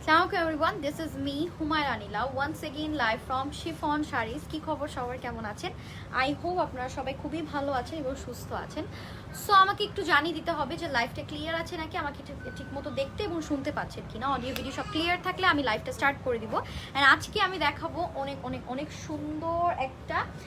Hello everyone, this is me Humayra Anila once again live from Chiffon Sarees কি খবর সবার কেমন আছেন আই হোপ আপনারা সবাই খুবই ভালো আছেন এবং সুস্থ আছেন সো আমাকে একটু জানিয়ে দিতে হবে যে লাইভটা ক্লিয়ার আছে নাকি আমাকে ঠিকমতো দেখতে এবং শুনতে পাচ্ছেন কিনা অডিও ভিডিও সব ক্লিয়ার থাকলে আমি লাইভটা স্টার্ট করে দিব এন্ড আজকে আমি দেখাবো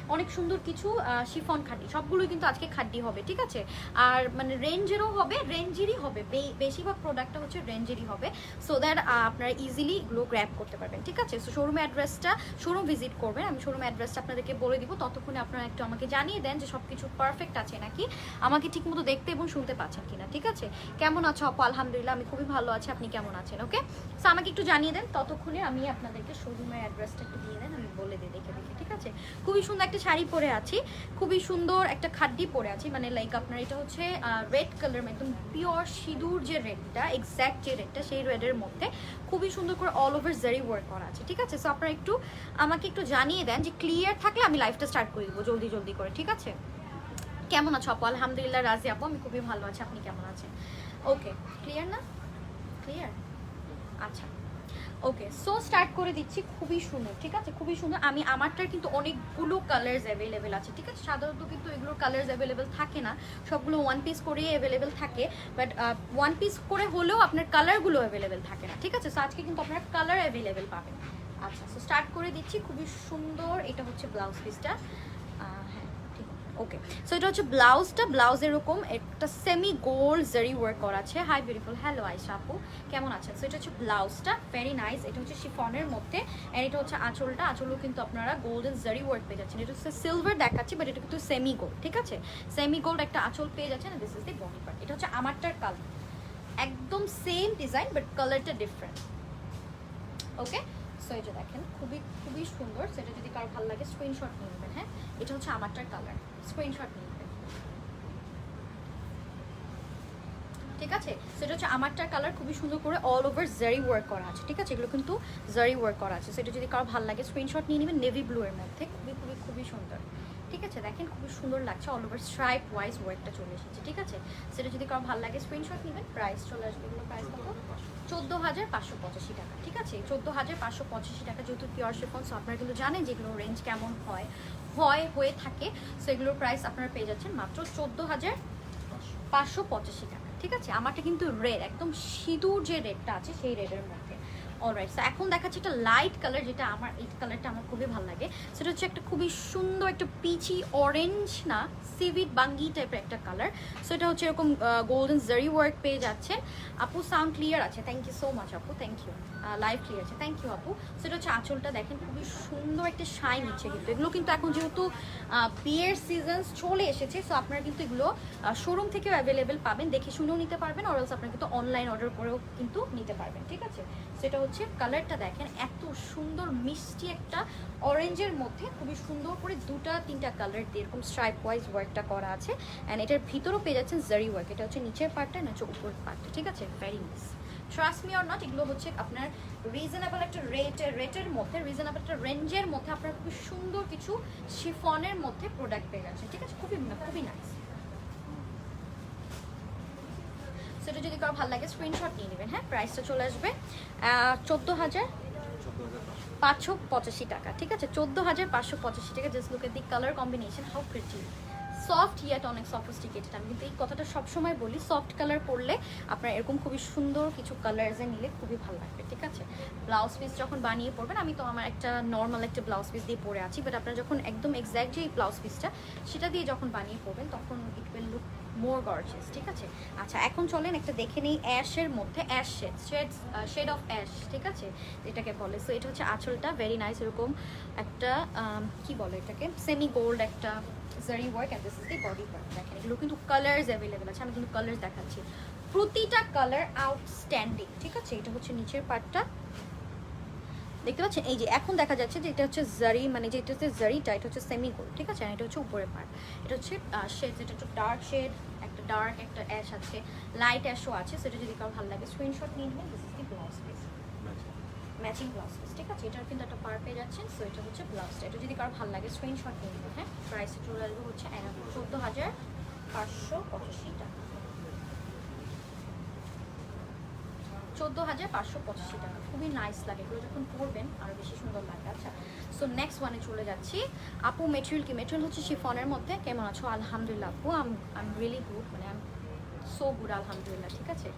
অনেক সুন্দর কিছু শিফন খাড্ডি সবগুলোই কিন্তু আজকে খাড্ডি হবে ঠিক আছে আর মানে রেঞ্জেরও হবে রেঞ্জেরই হবে বেশিরভাগ প্রোডাক্টটা হচ্ছে রেঞ্জেরই হবে সো দ্যাট আপনারা ইজিলি এগুলো গ্র্যাব করতে পারবেন ঠিক আছে সো শোরুম অ্যাড্রেসটা শোরুম ভিজিট করবেন আমি শোরুম অ্যাড্রেসটা আপনাদেরকে বলে দিব ততক্ষণে আপনারা একটু আমাকে জানিয়ে দেন যে সবকিছু পারফেক্ট আছে নাকি আমাকে ঠিকমতো দেখতে এবং শুনতে পাচ্ছেন কিনা ঠিক আছে কেমন আছো আপু আলহামদুলিল্লাহ আমি খুবই ভালো আছি আপনি কেমন আছেন ওকে সো আমাকে একটু জানিয়ে দেন ততক্ষণে আমি আপনাদেরকে শোরুমের অ্যাড্রেসটা একটু দিয়ে দেন আমি বলে দিই দেখে ঠিক আছে খুবই সুন্দর একটা শাড়ি পরে আছি খুবই সুন্দর একটা খাড্ডি পরে আছি মানে লাইক আপনার এটা হচ্ছে রেড কালার একদম পিওর সিঁদুর যে রেডটা এক্স্যাক্ট যে রেডটা সেই রেডের মধ্যে খুবই সুন্দর করে অল ওভার জারি ওয়ার্ক করা আছে ঠিক আছে সো আপনারা একটু আমাকে একটু জানিয়ে দেন যে ক্লিয়ার থাকলে আমি লাইভটা স্টার্ট করে দিব জলদি করে ঠিক আছে কেমন আছো আপু আলহামদুলিল্লাহ রাজি আপু আমি খুবই ভালো আছি আপনি কেমন আছেন ওকে ক্লিয়ার না ক্লিয়ার আচ্ছা ওকে সো স্টার্ট করে দিচ্ছি খুবই সুন্দর ঠিক আছে খুবই সুন্দর আমি আমারটার কিন্তু অনেকগুলো কালার্স অ্যাভেলেবেল আছে ঠিক আছে সাধারণত কিন্তু এগুলোর কালার্স অ্যাভেলেবেল থাকে না সবগুলো ওয়ান পিস করেই অ্যাভেলেবেল থাকে বাট ওয়ান পিস করে হলেও আপনার কালারগুলো অ্যাভেলেবেল থাকে না ঠিক আছে সো আজকে কিন্তু আপনারা কালার অ্যাভেলেবেল পাবেন আচ্ছা সো স্টার্ট করে দিচ্ছি খুবই সুন্দর এটা হচ্ছে ব্লাউজ পিসটা হ্যাঁ ঠিক ওকে সো এটা হচ্ছে ব্লাউজ এরকম একটা সেমি গোল্ড জারি ওয়ার্ক করা আছে হাই বিউটিফুল হ্যালো আয়শা আপু কেমন আছেন সো এটা হচ্ছে ব্লাউজটা ভেরি নাইস এটা হচ্ছে শিফনের মধ্যে এন্ড এটা হচ্ছে আঁচলও কিন্তু আপনারা গোল্ডেন জারি ওয়ার্ক পেয়ে যাচ্ছেন এটা হচ্ছে সিলভার দেখাচ্ছি বাট এটা কিন্তু সেমি গোল্ড ঠিক আছে সেমি গোল্ড একটা আঁচল পেয়ে যাচ্ছেন this is the body part এটা হচ্ছে আমারটার কালার একদম সেম ডিজাইন বাট কালারটা ডিফারেন্ট ওকে সো এটা দেখেন খুবই সুন্দর সেটা যদি কারো ভালো লাগে স্ক্রিনশট নিয়ে নেবেন হ্যাঁ এটা হচ্ছে আমারটার কালার স্ক্রিনশট নিয়ে নেবেন ঠিক আছে সেটা হচ্ছে আমারটার কালার খুবই সুন্দর করে অল ওভার জারি ওয়ার্ক করা আছে ঠিক আছে এগুলো কিন্তু জারি ওয়ার্ক করা আছে সেটা যদি কারো ভালো লাগে স্ক্রিনশট নিয়ে নেবেন নেভি ব্লু এর মধ্যে খুবই সুন্দর ঠিক আছে দেখেন খুবই সুন্দর লাগছে অল ওভার স্ট্রাইপ ওয়াইজ ওয়ার্কটা চলে এসেছে ঠিক আছে সেটা যদি কারো ভালো লাগে স্ক্রিনশট নেবেন প্রাইস চলে আসবে এগুলো প্রাইস কত 14,585 টাকা ঠিক আছে 14,585 টাকা যেহেতু পিওর শিফন সো আপনারা কিন্তু জানেন যে এগুলোর রেঞ্জ কেমন হয়ে থাকে সো এগুলোর প্রাইস আপনারা পেয়ে যাচ্ছেন মাত্র 14,585 টাকা ঠিক আছে আমারটা কিন্তু রেড একদম সিঁদুর যে রেডটা আছে সেই রেডের মধ্যে অলরাইট সো এখন দেখাচ্ছি একটা লাইট কালার যেটা আমার এই কালারটা আমার খুবই ভালো লাগে সেটা হচ্ছে একটা খুবই সুন্দর একটা পিচি অরেঞ্জ না সিভিট বাঙ্গি টাইপের একটা কালার সো এটা হচ্ছে এরকম গোল্ডেন জারি ওয়ার্ক পেয়ে যাচ্ছেন আপু সাউন্ড ক্লিয়ার আছে থ্যাংক ইউ সো মাচ আপু থ্যাংক ইউ লাইভ ক্লিয়ার আছে থ্যাংক ইউ আপু সো এটা হচ্ছে আঁচলটা দেখেন খুবই সুন্দর একটা শাইন নিচ্ছে কিন্তু এগুলো কিন্তু এখন যেহেতু বিয়ের সিজনস চলে এসেছে সো আপনারা কিন্তু এগুলো শোরুম থেকেও অ্যাভেলেবেল পাবেন দেখে শুনেও নিতে পারবেন অর এলস আপনারা কিন্তু অনলাইন অর্ডার করেও কিন্তু নিতে পারবেন ঠিক আছে সেটা হচ্ছে কালারটা দেখেন এত সুন্দর মিষ্টি একটা অরেঞ্জের মধ্যে খুবই সুন্দর করে দুটা তিনটা কালার দিয়ে এরকম স্ট্রাইপ ওয়াইজ ওয়ার্কটা করা আছে অ্যান্ড এটার ভিতরেও পেয়ে যাচ্ছেন জারি ওয়ার্ক এটা হচ্ছে নিচের পার্টটা না হচ্ছে উপরের পার্টটা ঠিক আছে very nice trust me or not এগুলো হচ্ছে আপনার রিজনেবল একটা রেটের মধ্যে রিজনেবল একটা রেঞ্জের মধ্যে আপনার খুব সুন্দর কিছু শিফনের মধ্যে প্রোডাক্ট পেয়ে যাচ্ছেন ঠিক আছে খুবই নাইস সেটা যদি কারো ভালো লাগে স্ক্রিনশট নিয়ে নেবেন হ্যাঁ প্রাইসটা চলে আসবে 14,585 টাকা ঠিক আছে 14,585 টাকা just look at the colour combination how pretty soft yacht অনেক সফিস্টিকেটেড আমি কিন্তু এই কথাটা সবসময় বলি সফট কালার পরলে আপনার এরকম খুবই সুন্দর কিছু কালার্সে নিলে খুবই ভালো লাগবে ঠিক আছে ব্লাউজ পিস যখন বানিয়ে পরবেন আমি তো আমার একটা নর্মাল একটা ব্লাউজ পিস দিয়ে পরে আছি বাট আপনারা যখন একদম এক্স্যাক্ট যে ব্লাউজ পিসটা সেটা দিয়ে যখন বানিয়ে পরবেন তখন it will look more gorgeous ঠিক আছে আচ্ছা এখন চলেন একটা দেখে নিই অ্যাশের মধ্যে অ্যাশ শেড অফ অ্যাশ ঠিক আছে এটাকে বলে সো এটা হচ্ছে আঁচলটা ভেরি নাইস এরকম একটা কি বলে এটাকে সেমি গোল্ড একটা zari work and this is the body part দেখেন এগুলো কিন্তু কালার্স অ্যাভেলেবেল আছে আমি কিন্তু কালার্স দেখাচ্ছি প্রতিটা কালার আউটস্ট্যান্ডিং ঠিক আছে এটা হচ্ছে নিচের পার্টটা দেখতে পাচ্ছেন এই যে এখন দেখা যাচ্ছে যে এটা হচ্ছে জারি মানে যে এটা হচ্ছে জারিটা এটা হচ্ছে সেমি গোল্ড ঠিক আছে এটা হচ্ছে উপরের পার্ট এটা হচ্ছে শেড এটা একটু ডার্ক শেড একটা ডার্ক একটা অ্যাশ আছে লাইট অ্যাশও আছে সেটা যদি কারো ভালো লাগে স্ক্রিনশট নিয়ে নেবেন this is the blouse piece matching blouse piece ঠিক আছে এটার কিন্তু একটা পার পেয়ে যাচ্ছেন সো এটা হচ্ছে ব্লাউজটা এটা যদি কারো ভালো লাগে স্ক্রিনশট নিয়ে নেবেন হ্যাঁ প্রাইসটা চলে আসবে হচ্ছে 14,585 টাকা 14,585 টাকা, খুবই নাইস লাগে এগুলো, যখন পরবেন আরও বেশি সুন্দর লাগে। আচ্ছা, সো নেক্সট ওয়ানে চলে যাচ্ছি। আপু মেটেরিয়াল কি? মেটেরিয়াল হচ্ছে শিফনের মধ্যে। কেমন আছো? আলহামদুলিল্লাহ আপু, আই এম রিয়েলি গুড, মানে আই এম সো গুড, আলহামদুলিল্লাহ। ঠিক আছে,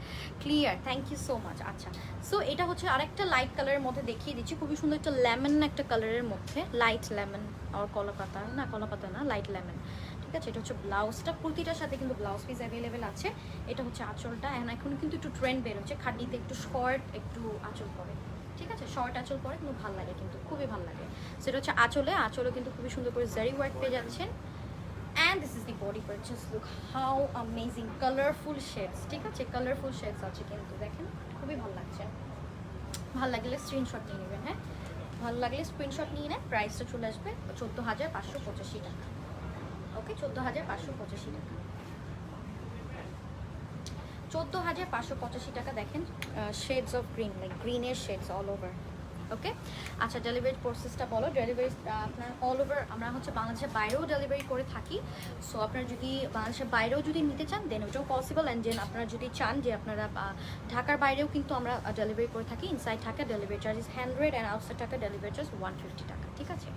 clear, thank you so much. আচ্ছা, সো এটা হচ্ছে আরেকটা লাইট কালারের মধ্যে দেখিয়ে দিচ্ছি, খুবই সুন্দর একটা লেমন একটা কালারের মধ্যে, লাইট লেমন আর কলাপাতা না, কলাপাতা না, লাইট লেমন। ঠিক আছে, এটা হচ্ছে ব্লাউজটা, কুর্তিটার সাথে কিন্তু ব্লাউজ পিস অ্যাভেলেবেল আছে। এটা হচ্ছে আঁচলটা, এখন কিন্তু একটু ট্রেন্ড বের হচ্ছে খাড্ডিতে একটু শর্ট একটু আঁচল পরে। ঠিক আছে, শর্ট আঁচল পরে কিন্তু ভালো লাগে, কিন্তু খুবই ভালো লাগে। সেটা হচ্ছে আঁচলে কিন্তু খুবই সুন্দর করে জারি ওয়ার্ক পেয়ে যাচ্ছেন। And this is the body part, just look how amazing, colorful shades। ঠিক আছে, কালারফুল শেডস আছে কিন্তু দেখেন, খুবই ভালো লাগছে। ভালো লাগলে স্ক্রিনশট নিয়ে নেবেন। হ্যাঁ, ভালো লাগলে স্ক্রিনশট নিয়ে নেন। প্রাইসটা চলে আসবে 14,585 টাকা। ওকে, 14,585 টাকা, 14,585 টাকা। দেখেন শেডস অফ গ্রিন, লাইক গ্রিনের শেডস অল ওভার। ওকে, আচ্ছা, ডেলিভারি প্রসেসটা বলো। ডেলিভারি আপনার অল ওভার, আমরা হচ্ছে বাংলাদেশের বাইরেও ডেলিভারি করে থাকি। সো আপনারা যদি বাংলাদেশের বাইরেও যদি নিতে চান দেন ওটাও পসিবল। অ্যান্ড দেন আপনারা যদি চান যে আপনারা ঢাকার বাইরেও কিন্তু আমরা ডেলিভারি করে থাকি। Inside Dhaka delivery charge is 100 and outside Dhaka delivery charge 150 টাকা। ঠিক আছে,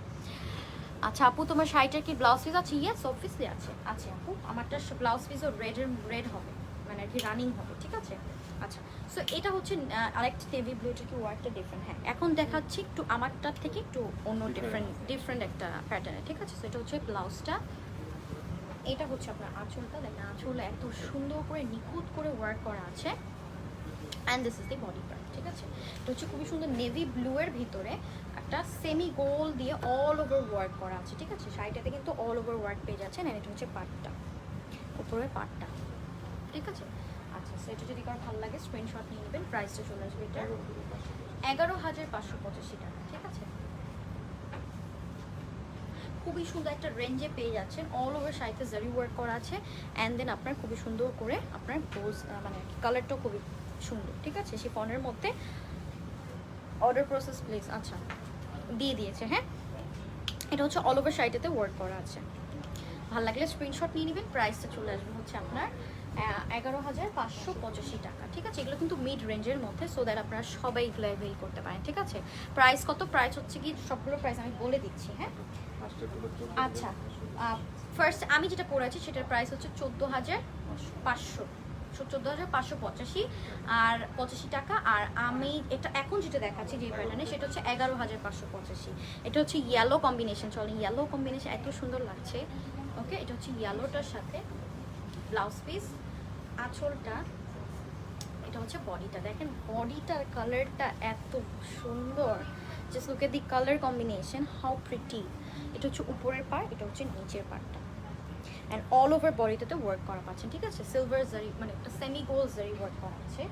আচ্ছা আপু, তোমার শাড়িটার কি ব্লাউজ পিস আছে? ইয়েস, অবভিয়াসলি আছে। আছে আপু, আমারটা ব্লাউজ পিসও রেড হবে, মানে আর কি রানিং হবে। ঠিক আছে, আচ্ছা, সো এটা হচ্ছে আরেকটা নেভি ব্লুটা কি ওয়ার্কটা ডিফারেন্ট। হ্যাঁ, এখন দেখাচ্ছি একটু আমারটার থেকে একটু অন্য ডিফারেন্ট একটা প্যাটার্নে। ঠিক আছে, সো এটা হচ্ছে ব্লাউজটা, এটা হচ্ছে আপনার আঁচলটা। দেখেন আঁচলে এত সুন্দর করে নিখুঁত করে ওয়ার্ক করা আছে। And this is the body part. ঠিক আছে, এটা হচ্ছে খুবই সুন্দর নেভি ব্লু এর ভিতরে একটা সেমি গোল দিয়ে অল ওভার ওয়ার্ক করা আছে। ঠিক আছে, শাড়িটাতে কিন্তু অল ওভার ওয়ার্ক পেয়ে যাচ্ছেন। অ্যান্ড এটা হচ্ছে পার্টটা, উপরের পার্টটা। ঠিক আছে, আচ্ছা, সেটা যদি কারো ভালো লাগে স্ক্রিনশট নিয়ে নেবেন। প্রাইসটা চলে আসবে এটা 11,585 টাকা। ঠিক আছে, খুবই সুন্দর একটা রেঞ্জে পেয়ে যাচ্ছেন। অল ওভার শাড়িতে জারি ওয়ার্ক করা আছে। অ্যান্ড দেন আপনার খুবই সুন্দর করে আপনার গোজ, মানে কালারটাও খুবই সুন্দর। ঠিক আছে, শিফনের মধ্যে। Order process please. আচ্ছা, দিয়ে দিয়েছে। হ্যাঁ, এটা হচ্ছে অল ওভার শাড়িটাতে ওয়ার্ক করা আছে। ভালো লাগলে স্ক্রিনশট নিয়ে নেবেন। প্রাইসটা চলে আসবে হচ্ছে আপনার 11,585 টাকা। ঠিক আছে, এগুলো কিন্তু মিড রেঞ্জের মধ্যে, সো দ্যাট আপনারা সবাই এগুলো অ্যাভেল করতে পারেন। ঠিক আছে, প্রাইস কত? প্রাইস হচ্ছে কি সবগুলো প্রাইস আমি বলে দিচ্ছি। হ্যাঁ, আচ্ছা, ফার্স্ট আমি যেটা পরে আছি সেটার প্রাইস হচ্ছে 14,500, 14,585 আর 85 টাকা। আর আমি এটা এখন যেটা দেখাচ্ছি যে প্যাটার্নে, সেটা হচ্ছে 11,585। এটা হচ্ছে ইয়েলো কম্বিনেশন। চলেন, ইয়েলো কম্বিনেশন এত সুন্দর লাগছে। ওকে, এটা হচ্ছে ইয়েলোটার সাথে ব্লাউজ পিস, আঁচলটা, এটা হচ্ছে বডিটা। দেখেন বডিটার কালারটা এত সুন্দর, just look at the colour combination, how pretty. এটা হচ্ছে উপরের পার্ট, এটা হচ্ছে নিচের পার্টটা। অ্যান্ড অল ওভার বডিটাতে ওয়ার্ক করা পাচ্ছেন। ঠিক আছে, সিলভার জারি, মানে একটা সেমি গোল জারি ওয়ার্ক করা আছে।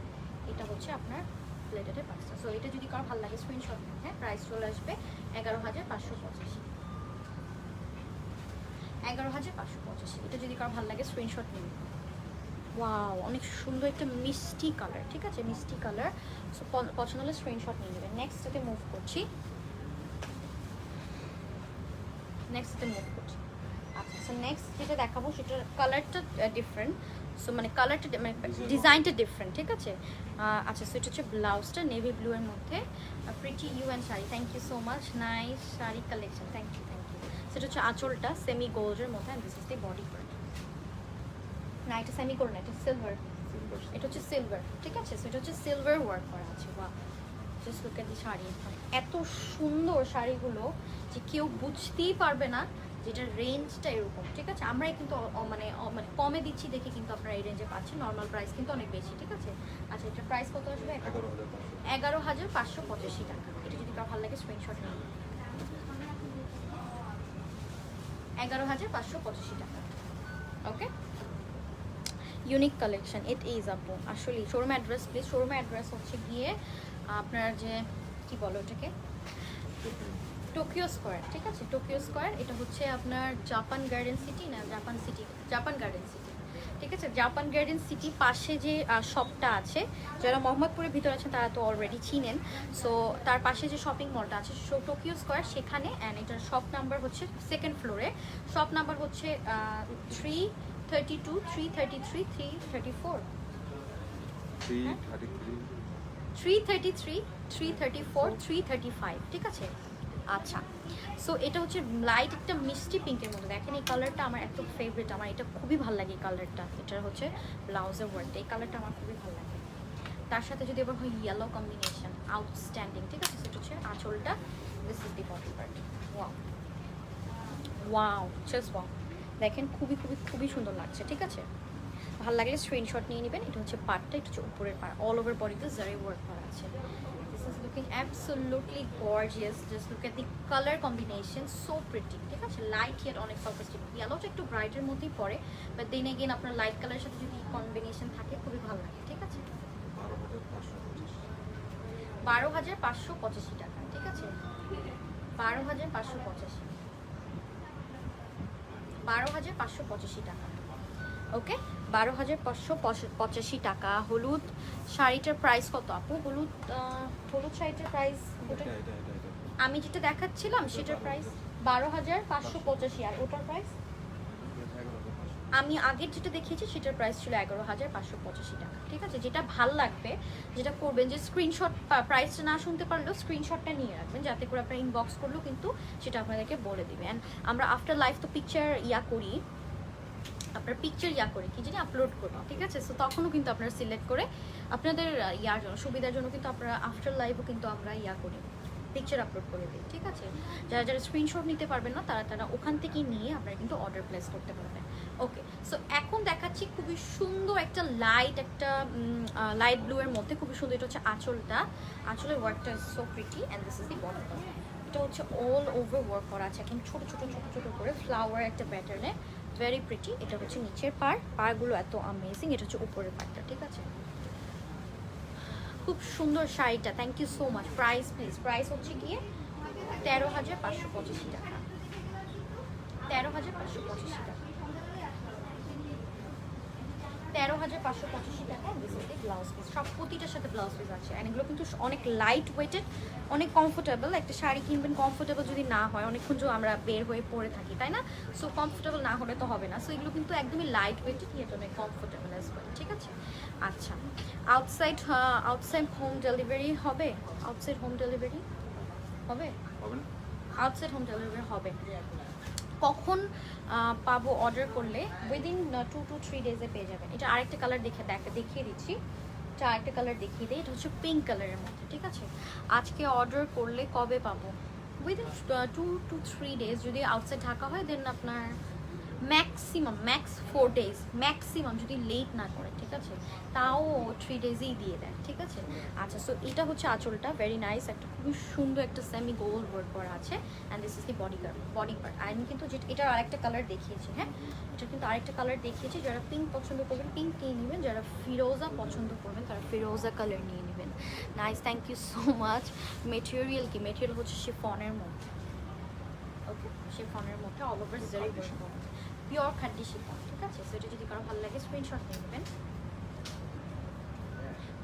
এটা হচ্ছে আপনার প্লেটের পার্টটা। সো এটা যদি কারো ভালো লাগে স্ক্রিনশট নেন। হ্যাঁ, প্রাইস চলে আসবে 11,585, 11,585। এটা যদি কারো ভালো লাগে স্ক্রিনশট নিন। ওয়াও, অনেক সুন্দর একটা মিষ্টি কালার। ঠিক আছে, মিষ্টি কালার। সো পছন্দ হলে স্ক্রিনশট নিয়ে নেবেন। নেক্সটটাতে মুভ করছি। আচ্ছা, সো নেক্সট যেটা দেখাবো সেটার কালারটা ডিফারেন্ট। সো মানে কালারটা, মানে ডিজাইনটা ডিফারেন্ট। ঠিক আছে, আচ্ছা, সো এটা হচ্ছে ব্লাউজটা নেভি ব্লু এর মধ্যে। Pretty you and sari, thank you so much, nice sari collection, thank you. সেটা হচ্ছে আঁচলটা সেমি গোল্ডের মধ্যে। And this is the body part. না, এটা সেমি গোল্ড না, এটা সিলভার। এটা হচ্ছে সিলভার। ঠিক আছে, সো এটা হচ্ছে সিলভার ওয়ার্ক করা আছে। বা জাস্ট লুক এট দি শাড়ি, এত সুন্দর শাড়িগুলো যে কেউ বুঝতেই পারবে না যেটার রেঞ্জটা এরকম। ঠিক আছে, আমরাই কিন্তু মানে কমে দিচ্ছি দেখে কিন্তু আপনারা এই রেঞ্জে পাচ্ছেন। নর্মাল প্রাইস কিন্তু অনেক বেশি। ঠিক আছে, আচ্ছা, এটার প্রাইস কত আসবে? 11,585 টাকা। এটা যদি কারো ভালো লাগে স্ক্রিনশট নিন। 11,585 টাকা। ওকে, ইউনিক কালেকশন ইট ইজ আপু। আসলে showroom address please. Showroom address হচ্ছে গিয়ে আপনার যে কি বলো ওটাকে, টোকিও স্কোয়ার। ঠিক আছে, টোকিও স্কোয়ার। এটা হচ্ছে আপনার জাপান গার্ডেন সিটি, না জাপান গার্ডেন সিটি। ঠিক আছে, জাপান গার্ডেন সিটি পাশে যে শপটা আছে, যারা মোহাম্মদপুরের ভিতরে আছেন তারা তো অলরেডি চিনেন। সো তার পাশে যে শপিং মলটা আছে টোকিও স্কোয়ার, সেখানে। অ্যান্ড এটার শপ নাম্বার হচ্ছে সেকেন্ড ফ্লোরে। শপ নাম্বার হচ্ছে 332, 333, 334, 333, 334, 335, ঠিক আছে। আচ্ছা, সো এটা হচ্ছে লাইট একটা মিষ্টি পিঙ্কের মধ্যে। দেখেন এই কালারটা আমার এত ফেভারিট, আমার এটা খুবই ভালো লাগে এই কালারটা। এটা হচ্ছে ব্লাউজের ওয়ার্কটা, এই কালারটা আমার খুবই ভালো লাগে। তার সাথে যদি আবার হয় ইয়েলো কম্বিনেশন, আউটস্ট্যান্ডিং, ঠিক আছে। সেটা হচ্ছে আঁচলটা, this is the body part. Wow wow, just wow, দেখেন খুবই খুবই খুবই সুন্দর লাগছে, ঠিক আছে। ভালো লাগলে স্ক্রিনশট নিয়ে নেবেন। এটা হচ্ছে পার্টটা, এটা হচ্ছে উপরের পার্ট, অল ওভার বডিতে জারি ওয়ার্ক করা আছে। This is looking absolutely gorgeous, just look at the colour combination, so pretty, ঠিক আছে। লাইট ইয়েট অনেক সফিস্টিকেটেড, ইয়েলোটা একটু ব্রাইটের মধ্যেই পড়ে, বাট দেন এগেইন আপনার লাইট কালারের সাথে যদি কম্বিনেশন থাকে খুবই ভালো লাগে, ঠিক আছে। 12,585 টাকা, ঠিক আছে। 12,585, 12,585 টাকা, ওকে। 12,585 টাকা। হলুদ শাড়িটার প্রাইস কত আপু? হলুদ শাড়িটার প্রাইস আমি যেটা দেখাচ্ছিলাম সেটার প্রাইস 12,585, আর ওটার প্রাইস আমি আগের যেটা দেখিয়েছি সেটার প্রাইস ছিল 11,585 টাকা, ঠিক আছে। যেটা ভাল লাগবে, যেটা করবেন, যে স্ক্রিনশট, প্রাইসটা না শুনতে পারলেও স্ক্রিনশটটা নিয়ে রাখবেন, যাতে করে আপনার ইনবক্স করলেও কিন্তু সেটা আপনাদেরকে বলে দিবেন। আমরা আফটার লাইভ তো পিকচার করি, আপনার পিকচার করি কি জানি আপলোড করি, ঠিক আছে। সো তখনও কিন্তু আপনারা সিলেক্ট করে আপনাদের জন্য, সুবিধার জন্য কিন্তু আপনারা আফটার লাইভও কিন্তু আমরা করি, পিকচার আপলোড করে দিই, ঠিক আছে। যারা যারা স্ক্রিনশট নিতে পারবেন না তারা ওখান থেকেই নিয়ে আপনারা কিন্তু অর্ডার প্লেস করতে পারবেন, ওকে। সো এখন দেখাচ্ছি খুবই সুন্দর একটা লাইট ব্লু এর মধ্যে, খুবই সুন্দর। এটা হচ্ছে আঁচলটা, আঁচলের ওয়ার্কটা is so pretty, and this is the body part. এটা হচ্ছে অল ওভার ওয়ার্ক করা আছে, এখন ছোট ছোট ছোট ছোট করে ফ্লাওয়ার একটা প্যাটার্নে, ভেরি প্রিটি। এটা হচ্ছে নিচের পাড়গুলো এত অ্যামেজিং। এটা হচ্ছে উপরের পার্টটা, ঠিক আছে। খুব সুন্দর শাড়িটা, thank you so much. Price please, price হচ্ছে গিয়ে 13,585 টাকা, 13,585 টাকা, 13,585 টাকা। This is the blouse piece, সব প্রতিটার সাথে ব্লাউজ পিস আছে, অ্যান্ড এগুলো কিন্তু অনেক লাইট ওয়েটেড, অনেক কমফোর্টেবল। একটা শাড়ি কিনবেন, কমফোর্টেবল যদি না হয়, অনেকক্ষণ যে আমরা বের হয়ে পরে থাকি, তাই না? সো কমফোর্টেবল না হলে তো হবে না। সো এগুলো কিন্তু একদমই লাইট ওয়েটেড, এটা অনেক কমফোর্টেবল অ্যাজ ওয়েল, ঠিক আছে। আচ্ছা, আউটসাইড হোম ডেলিভারি হবে? আউটসাইড হোম ডেলিভারি হবে? আউটসাইড হোম ডেলিভারি হবে। কখন পাবো? অর্ডার করলে উইদিন 2 to 3 ডেজে পেয়ে যাবেন। এটা আরেকটা কালার দেখিয়ে দিচ্ছি, এটা আরেকটা কালার দেখিয়ে দিই। এটা হচ্ছে পিঙ্ক কালারের মধ্যে, ঠিক আছে। আজকে অর্ডার করলে কবে পাবো? Within 2 to 3 days. যদি আউটসাইড ঢাকা হয় দেন আপনার ম্যাক্স 4 ডেজ, ম্যাক্সিমাম যদি লেট না করে, ঠিক আছে, তাও 3 ডেজেই দিয়ে দেয়, ঠিক আছে। আচ্ছা, সো এটা হচ্ছে আঁচলটা, ভেরি নাইস, একটা খুবই সুন্দর একটা সেমি গোল ওয়ার্ক করা আছে, and this is the body part. আমি কিন্তু এটার আরেকটা কালার দেখিয়েছি, হ্যাঁ, এটা কিন্তু আরেকটা কালার দেখিয়েছি। যারা পিঙ্ক পছন্দ করবেন পিঙ্ক নিয়ে নেবেন, যারা ফিরোজা পছন্দ করবেন তারা ফিরোজা কালার নিয়ে নেবেন। Nice, thank you so much. Material কি? মেটেরিয়াল হচ্ছে শিফনের মধ্যে, ওকে, শিফনের মধ্যে all over zari work, pure খাদ্য শিফন, ঠিক আছে। সো এটা যদি কারো ভালো লাগে স্ক্রিনশট নিয়ে নেবেন।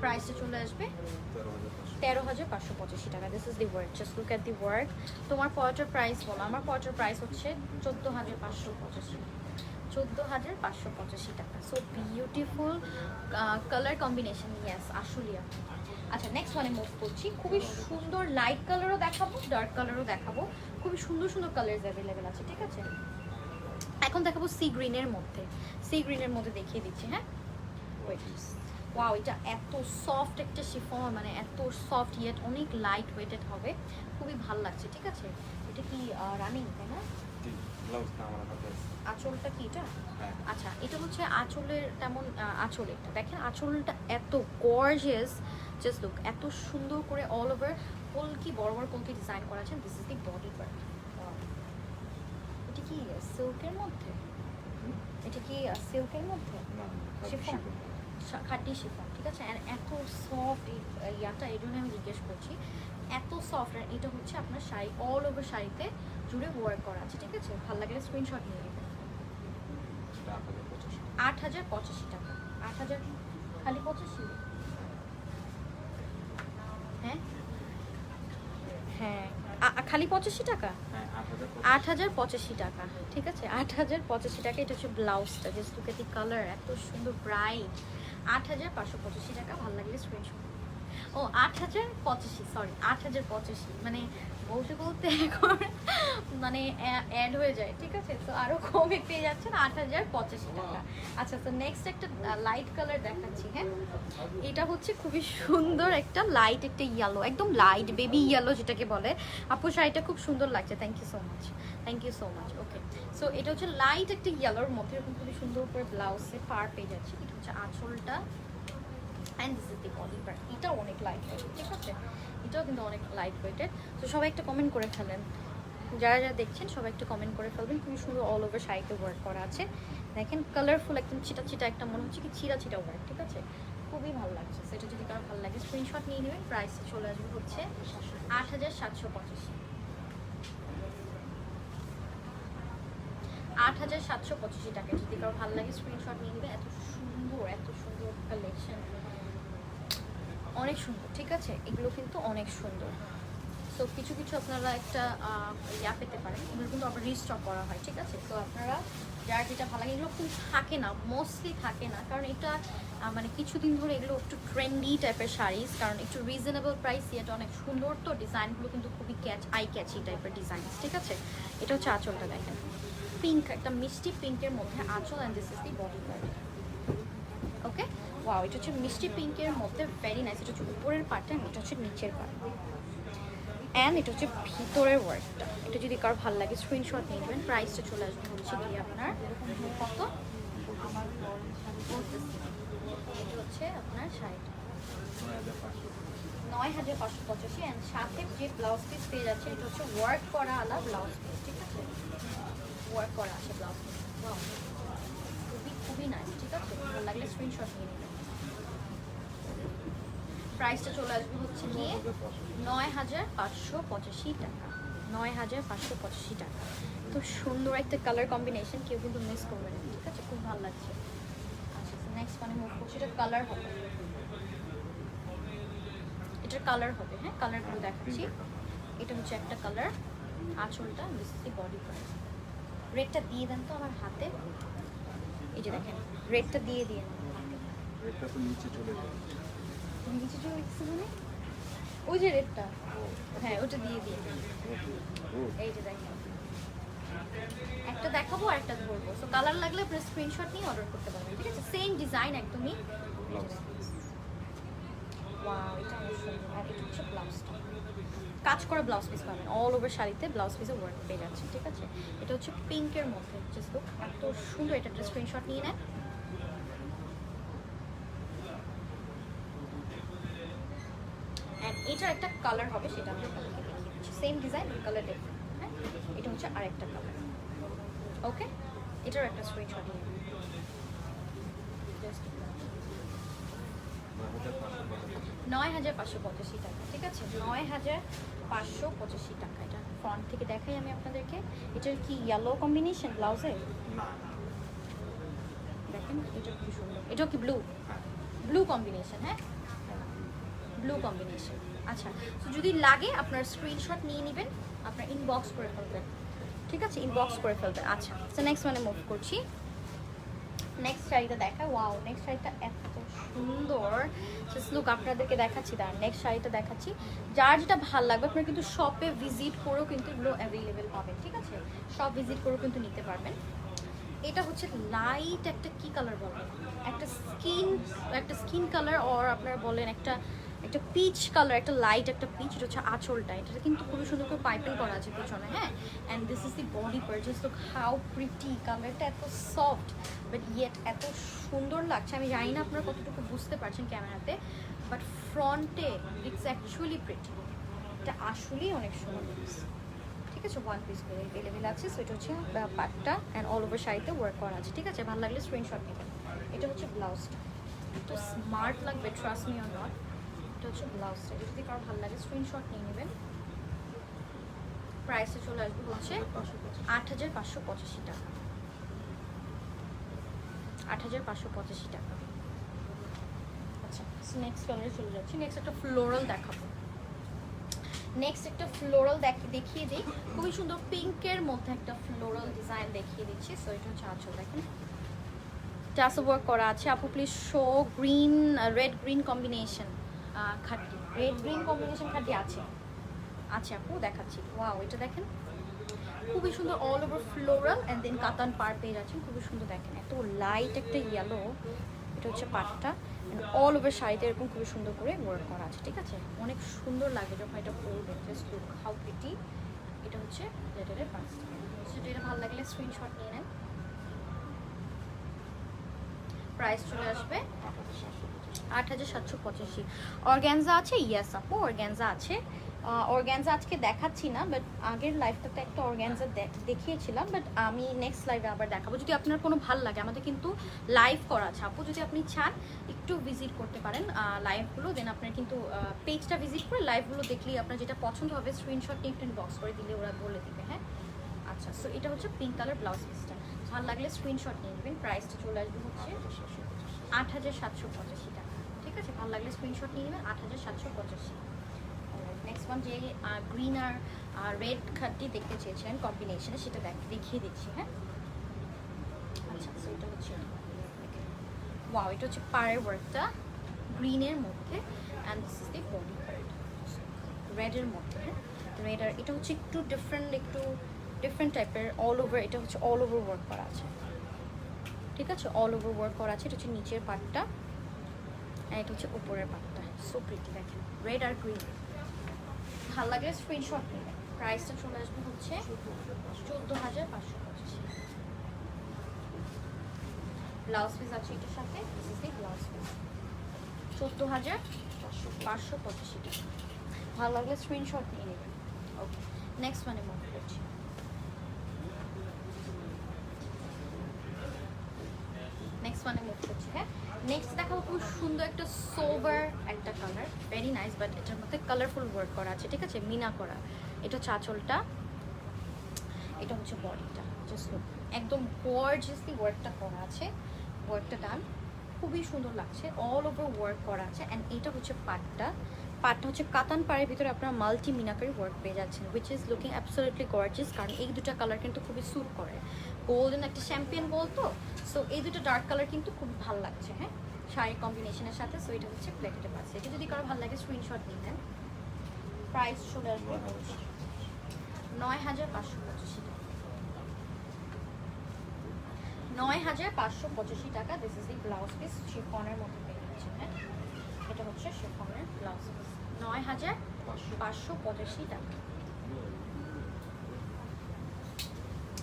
প্রাইসটা চলে আসবে 13,585 টাকা। This is the work, just look at the work. তোমার পয়টার প্রাইস বলো। আমার পয়টার প্রাইস হচ্ছে 14,585, 14,585 টাকা। So beautiful colour combination, yes, আসলে। আচ্ছা, নেক্সট ওয়ানে মুভ করছি। খুবই সুন্দর লাইট কালারও দেখাবো, ডার্ক কালারও দেখাবো, খুবই সুন্দর সুন্দর কালার্স অ্যাভেলেবেল আছে, ঠিক আছে। এখন দেখাবো সি গ্রিনের মধ্যে দেখিয়ে দিচ্ছি, হ্যাঁ। ওয়াও, এটা এত সফট একটা শিফন, মানে এত সফট ইয়েট অনেক লাইট ওয়েটেড হবে, খুবই ভালো লাগছে, ঠিক আছে। এটা কি রানিং, তাই না? আঁচলটা কি এটা? আচ্ছা, এটা হচ্ছে আঁচলের তেমন আঁচল। এটা দেখেন আঁচলটা এত গর্জিয়াস, জাস্ট লুক, এত সুন্দর করে অল ওভার কলকি, বড় বড় কলকি ডিজাইন করা আছে। This is the body part. এটা কি সিল্কের মধ্যে? এটা কি সিল্কের মধ্যে? শিফন, খাটি শিফন, ঠিক আছে। এত সফট ইয়াটা, এই জন্য আমি জিজ্ঞেস করছি, এত সফট। আর এটা হচ্ছে আপনার শাড়ি, অল ওভার শাড়িতে জুড়ে ওয়ার্ক করা আছে, ঠিক আছে। ভালো লাগলে স্ক্রিনশট নিয়ে নেবেন। 8,085 টাকা, 8,000 খালি 85, হ্যাঁ হ্যাঁ, খালি 85 টাকা, 8,085 টাকা, ঠিক আছে। 8,085 টাকা। এটা হচ্ছে ব্লাউজটা, just look at the colour, এত সুন্দর ব্রাইট। 8,585 টাকা। ভালো লাগলে স্ক্রিনশট। ও 8,085, সরি 8,085, মানে বলতে বলতে এখন মানে অ্যাড হয়ে যায়, ঠিক আছে? তো আরো কমে পেয়ে যাচ্ছেন 8,085 টাকা। আচ্ছা, তো নেক্সট একটা লাইট কালার দেখাচ্ছি। হ্যাঁ, এটা হচ্ছে খুবই সুন্দর একটা লাইট, একটা ইয়েলো, একদম লাইট বেবি ইয়েলো যেটাকে বলে। আপু শাড়িটা খুব সুন্দর লাগছে, thank you so much, thank you so much. Okay, so এটা হচ্ছে লাইট একটা ইয়েলোর মধ্যে এরকম খুবই সুন্দর করে ব্লাউজে পার পেয়ে যাচ্ছে। এটা হচ্ছে আঁচলটা and this is the body part. এটা অনেক লাইট ওয়েট, ঠিক আছে? এটাও কিন্তু অনেক লাইট ওয়েটেড। তো সবাই একটা কমেন্ট করে ফেলেন, যারা যারা দেখছেন সবাই একটু কমেন্ট করে ফেলবেন। খুবই সুন্দর অল ওভার শাড়িতে ওয়ার্ক করা আছে, দেখেন কালারফুল, একদম চিটা চিটা একটা মনে হচ্ছে কি চিরা চিটা ওয়ার্ক, ঠিক আছে? খুবই ভালো লাগছে। সেটা যদি কারো ভালো লাগে স্ক্রিনশট নিয়ে নেবেন। প্রাইস চলে আসবে হচ্ছে 8,785, 8,785 টাকা। যদি কারো ভালো লাগে স্ক্রিনশট নিয়ে নেবে। এত সুন্দর, এত সুন্দর কালেকশন, অনেক সুন্দর, ঠিক আছে? এগুলো কিন্তু অনেক সুন্দর। সো কিছু কিছু আপনারা একটা ইয়া পেতে পারেন, এগুলো কিন্তু আবার রিস্টক করা হয়, ঠিক আছে? তো আপনারা যার যেটা ভালো লাগে, এগুলো কিন্তু থাকে না, মোস্টলি থাকে না, কারণ এটা মানে কিছুদিন ধরে এগুলো একটু ট্রেন্ডি টাইপের শাড়িজ, কারণ একটু রিজনেবল প্রাইস, এটা অনেক সুন্দর। তো ডিজাইনগুলো কিন্তু খুবই আই ক্যাচি টাইপের ডিজাইন, ঠিক আছে? এটা হচ্ছে আঁচলটা, দেখেন পিঙ্ক, একটা মিষ্টি পিঙ্কের মধ্যে আঁচল, and this is the body part. Okay, wow, এটা হচ্ছে মিষ্টি পিঙ্কের মধ্যে ভেরি নাইস। এটা হচ্ছে উপরের পার্টটা, এটা হচ্ছে নিচের পার্ট, অ্যান্ড এটা হচ্ছে ভিতরের ওয়ার্কটা। এটা যদি কারো ভালো লাগে স্ক্রিনশট নিয়ে নেবেন। প্রাইসটা চলে আসবে হচ্ছে কি আপনার কত, এটা হচ্ছে আপনার শাড়িটা 9,585, অ্যান্ড সাথে যে ব্লাউজ পিস পেয়ে যাচ্ছে এটা হচ্ছে ওয়ার্ক করা আলা ব্লাউজ পিস, ঠিক আছে? ওয়ার্ক করা আছে ব্লাউজ পিস, খুবই খুবই নাইস, ঠিক আছে? ভালো লাগলে স্ক্রিনশট নিয়ে নেবেন। প্রাইসটা চলে আসবে হচ্ছে গিয়ে 9,585 টাকা, 9,585 টাকা। তো সুন্দর একটা কালার কম্বিনেশন, কেউ কিন্তু মিস করবে না, ঠিক আছে? খুব ভালো লাগছে। আচ্ছা, নেক্সট মানে মুভ করছি, এটা কালার হবে, এটার কালার হবে। হ্যাঁ, কালারগুলো দেখাচ্ছি। এটা হচ্ছে একটা কালার, আঁচলটা, this is the body part. রেডটা দিয়ে দেন তো আমার হাতে, এই যে দেখেন রেডটা দিয়ে দিয়ে রেডটা তো নিচে চলে যায়, নিচে চলে গেছে মানে ওই যে রেডটা, হ্যাঁ ওটা দিয়ে দিয়ে এই যে দেখেন একটা দেখাবো আর একটা ধরবো। সো কালার লাগলে আপনি স্ক্রিনশট নিয়ে অর্ডার করতে পারবেন, ঠিক আছে? সেম ডিজাইন একদমই। ওয়াও, এটা অনেক সুন্দর। আর এটা হচ্ছে ব্লাউজটা, কাজ করা ব্লাউজ পিস পাবেন অল ওভার শাড়িতে, ব্লাউজ পিসে ওয়ার্ক পেয়ে যাচ্ছে, ঠিক আছে? এটা হচ্ছে পিঙ্কের মধ্যে, জাস্ট লুক এত সুন্দর। এটা একটা স্ক্রিনশট নিয়ে নেন। অ্যান্ড এটার একটা কালার হবে, সেটা আমি আপনাদেরকে দেখিয়ে দিচ্ছি। Same design, colour different. হ্যাঁ, এটা হচ্ছে আরেকটা কালার। ওকে, এটার একটা স্ক্রিনশট নিয়ে নিন। 9,585 টাকা, ঠিক আছে? 9,585 টাকা। এটা ফ্রন্ট থেকে দেখাই আমি আপনাদেরকে। এটার কি ইয়েলো কম্বিনেশন ব্লাউজে, দেখেন এটা খুব সুন্দর। এটাও কি ব্লু, ব্লু কম্বিনেশন? হ্যাঁ, ব্লু কম্বিনেশন। আচ্ছা, তো যদি লাগে আপনার স্ক্রিনশট নিয়ে নেবেন, আপনার ইনবক্স করে ফেলবেন, ঠিক আছে? ইনবক্স করে ফেলবেন। আচ্ছা, তো নেক্সট মানে মুভ করছি। নেক্সট শাড়িটা দেখা, ওয়াও, নেক্সট শাড়িটা এত সুন্দর। জাস্ট লুক, আপনাদেরকে দেখাচ্ছি, দাঁড়ান নেক্সট শাড়িটা দেখাচ্ছি। যার যেটা ভালো লাগবে আপনারা কিন্তু শপে ভিজিট করেও কিন্তু এগুলো অ্যাভেলেবেল পাবেন, ঠিক আছে? শপ ভিজিট করেও কিন্তু নিতে পারবেন। এটা হচ্ছে লাইট একটা কি কালার বলেন, একটা স্কিন কালার, অর আপনারা বলেন একটা পিচ কালার, একটা লাইট একটা পিচ। এটা হচ্ছে আঁচলটা, এটা কিন্তু খুবই সুন্দর করে পাইপিং করা আছে পিছনে। হ্যাঁ, and this is the body part. Just look how pretty, কালারটা এত সফট বাট ইয়েট এত সুন্দর লাগছে। আমি জানি না আপনারা কতটুকু বুঝতে পারছেন ক্যামেরাতে, বাট ফ্রন্টে ইটস অ্যাকচুয়ালি প্রিটি। এটা আসলেই অনেক সুন্দর, ঠিক আছে? ওয়ান পিস করে অ্যাভেলেবেল আছে। সো এটা হচ্ছে পাটটা, অ্যান্ড অল ওভার শাড়িতে ওয়ার্ক করা আছে, ঠিক আছে? ভালো লাগলে স্ক্রিনশট নেবেন। এটা হচ্ছে ব্লাউজটা, তো স্মার্ট লাগবে, ট্রাস্ট মি অর নট। এটা হচ্ছে ব্লাউজটা, এটা যদি কারো ভালো লাগে স্ক্রিনশট নিয়ে নেবেন। প্রাইসে চলে আসবে হচ্ছে 8,585 টাকা, 8,585 টাকা। আচ্ছা, নেক্সট কালারে চলে যাচ্ছি। নেক্সট একটা ফ্লোরাল দেখাবো। নেক্সট একটা ফ্লোরাল দেখিয়ে দিই। খুবই সুন্দর পিঙ্কের মধ্যে একটা ফ্লোরাল ডিজাইন দেখিয়ে দিচ্ছি। সো এটা হচ্ছে আঁচল, দেখেন টাসো ওয়ার্ক করা আছে। আপু please show green, red green combination. খাড্ডি, রেড গ্রিন কম্বিনেশন খাড্ডি আছে আচ্ছা আপু দেখাচ্ছি। ওয়াও, এটা দেখেন খুবই সুন্দর, all over floral and then কাতান পার পেয়ে যাচ্ছেন, খুবই সুন্দর। দেখেন এত লাইট একটা ইয়েলো, এটা হচ্ছে পাটটা, অল ওভার শাড়িতে এরকম খুবই সুন্দর করে ওয়ার্ক করা আছে, ঠিক আছে? অনেক সুন্দর লাগে যখন এটা পরবেন, জাস্ট লুক হাউ প্রিটি। এটা হচ্ছে লেটারের পাঁচটা, সেটা এটা ভালো লাগলে স্ক্রিনশট নিয়ে নেন। প্রাইস চলে আসবে 8785। অর্গ্যানজা আছে? ইয়েস আপু, অর্গ্যানজা আছে। অর্গ্যানজা আজকে দেখাচ্ছি না, বাট আগের লাইফটাতে একটা অর্গ্যানজা দেখিয়েছিলাম, বাট আমি নেক্সট লাইভে আবার দেখাবো যদি আপনার কোনো ভালো লাগে। আমাদের কিন্তু লাইভ করা আছে আপু, যদি আপনি চান একটু ভিজিট করতে পারেন লাইভগুলো, দেন আপনার কিন্তু পেজটা ভিজিট করে লাইভগুলো দেখলেই আপনার যেটা পছন্দ হবে স্ক্রিনশট নিয়ে একটু বক্স করে দিলে ওরা বলে দিবে। হ্যাঁ আচ্ছা, সো এটা হচ্ছে পিঙ্ক কালার ব্লাউজ পিসটা, ভালো লাগলে স্ক্রিনশট নিয়ে নেবেন। প্রাইসটা চলে আসবে হচ্ছে 8785 টাকা, ঠিক আছে? ভালো লাগলে স্ক্রিনশট নিয়ে নেবেন, 8785। নেক্সট ওয়ান যে গ্রিন আর রেড খাটটি দেখতে চেয়েছিলেন কম্বিনেশনে, সেটা দেখিয়ে দিচ্ছি। হ্যাঁ আচ্ছা, সো এটা হচ্ছে ওয়াও, এটা হচ্ছে পাড়ের ওয়ার্কটা গ্রিনের মধ্যে, and this is the body part রেডের মধ্যে। হ্যাঁ রেড, আর এটা হচ্ছে একটু ডিফারেন্ট টাইপের অল ওভার, এটা হচ্ছে অল ওভার ওয়ার্ক করা আছে, ঠিক আছে? অল ওভার ওয়ার্ক করা আছে। এটা হচ্ছে নিচের পার্টটা, আর এটা হচ্ছে উপরের পার্টটা। সো প্রিটি, দেখেন রেড আর গ্রিন, ভালো লাগলে স্ক্রিনশট নেবেন। প্রাইসটা চলে আসবে হচ্ছে 14585। ব্লাউজ পিস আছে এটার সাথে, this is the blouse piece, 14585 টাকা। ভালো লাগলে স্ক্রিনশট নিয়ে নেবেন। ওকে, নেক্সট মানে মুভ করছি। নেক্সট ওয়ানে মুভ করছি। হ্যাঁ নেক্সট দেখাবো খুব সুন্দর একটা সোভার একটা কালার, ভেরি নাইস, বাট এটার মধ্যে কালারফুল ওয়ার্ক করা আছে, ঠিক আছে? মিনা করা। এটা হচ্ছে আঁচলটা, এটা হচ্ছে বডিটা, জাস্ট লুক একদম গর্জিয়াসলি ওয়ার্কটা করা আছে, ওয়ার্কটা ডান, খুবই সুন্দর লাগছে, অল ওভার ওয়ার্ক করা আছে। অ্যান্ড এটা হচ্ছে পাটটা হচ্ছে কাতান পাড়ের ভিতরে আপনারা মাল্টি মিনাকারি ওয়ার্ক পেয়ে যাচ্ছেন, which is looking absolutely gorgeous, কারণ এই দুটা কালার কিন্তু খুবই স্যুট করে। গোল্ডেন একটা চ্যাম্পিয়ন গোল্ড তো, সো এই দুটো ডার্ক কালার কিন্তু খুব ভালো লাগছে। হ্যাঁ শাড়ির কম্বিনেশনের সাথে। সো এটা হচ্ছে প্লেটেড আছে, এটা যদি কারো ভালো লাগে স্ক্রিনশট নিয়ে নেন। প্রাইস চলে আসবে 9585 টাকা, 9585 টাকা। This is the blouse piece, শিফনের মধ্যে পেয়ে যাচ্ছেন। হ্যাঁ এটা হচ্ছে শিফনের ব্লাউজ পিস, 9585 টাকা।